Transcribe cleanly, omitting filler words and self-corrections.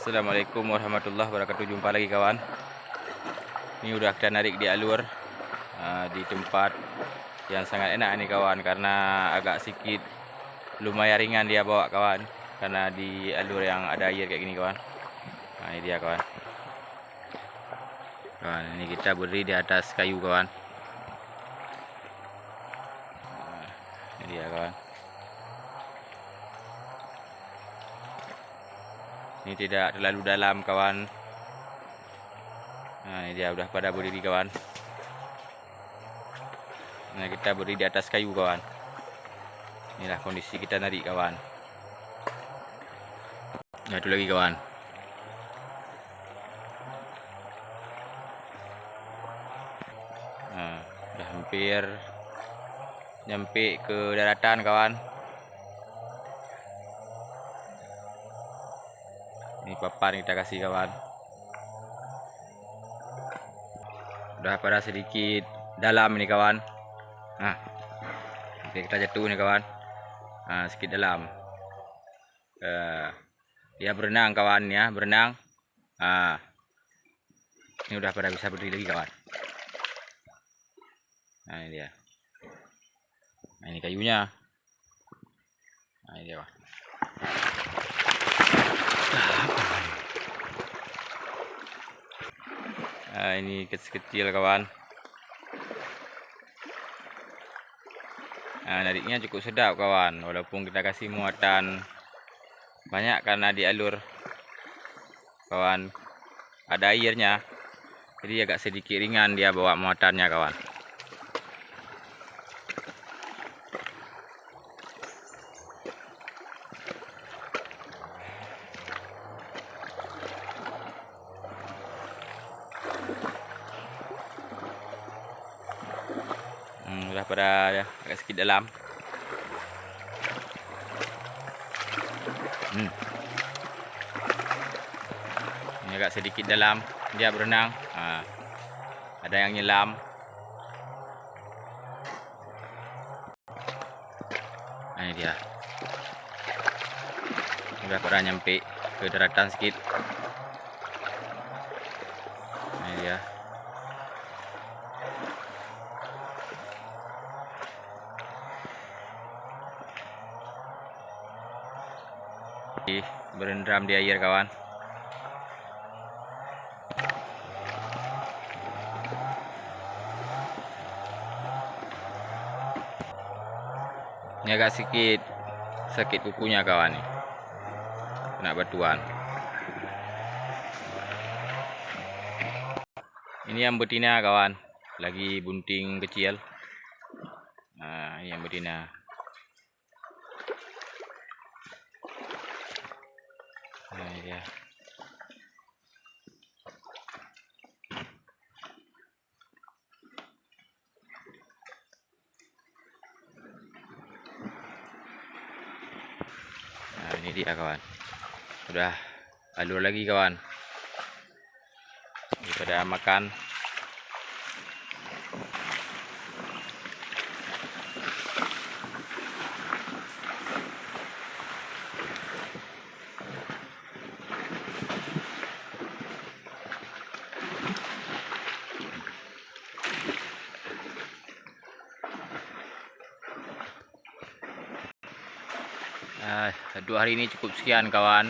Assalamualaikum warahmatullahi wabarakatuh. Jumpa lagi kawan. Ini udah kita narik di alur di tempat yang sangat enak nih kawan, karena agak sedikit lumayan ringan dia bawa kawan, karena di alur yang ada air kayak gini kawan. Nah, ini dia kawan. Ini kita berdiri di atas kayu kawan. Ini dia kawan. Ini tidak terlalu dalam kawan. Nah, ini dia udah pada berdiri kawan. Nah, kita berdiri di atas kayu kawan. Inilah kondisi kita narik kawan. Nah, itu lagi kawan. Nah, udah hampir nyampe ke daratan kawan. Ini papan kita kasih kawan. Udah pada sedikit dalam ini kawan. Nah, oke, kita jatuh nih kawan. Nah, sedikit dalam. Dia berenang kawan ya, berenang. Nah, ini udah pada bisa berdiri lagi kawan. Nah, ini dia. Nah, ini kayunya. Nah, ini dia kawan. Nah, ini kecil-kecil kawan. Nah, nariknya cukup sedap kawan, walaupun kita kasih muatan banyak karena di alur kawan ada airnya, jadi agak sedikit ringan dia bawa muatannya kawan. Udah pada agak sedikit dalam. Ini agak sedikit dalam, dia berenang. Ada yang nyelam. Nah, ini dia. Udah pada nyampe ke daratan sedikit. Nah, ini dia. Berendam di air kawan. Ini agak sedikit sakit kukunya kawan nih, kena batuan. Ini yang betina kawan, lagi bunting kecil. Nah, ini yang betina. Nah, ini dia. Nah, ini dia kawan. Udah alur lagi kawan. Daripada makan. Dua hari ini cukup sekian kawan.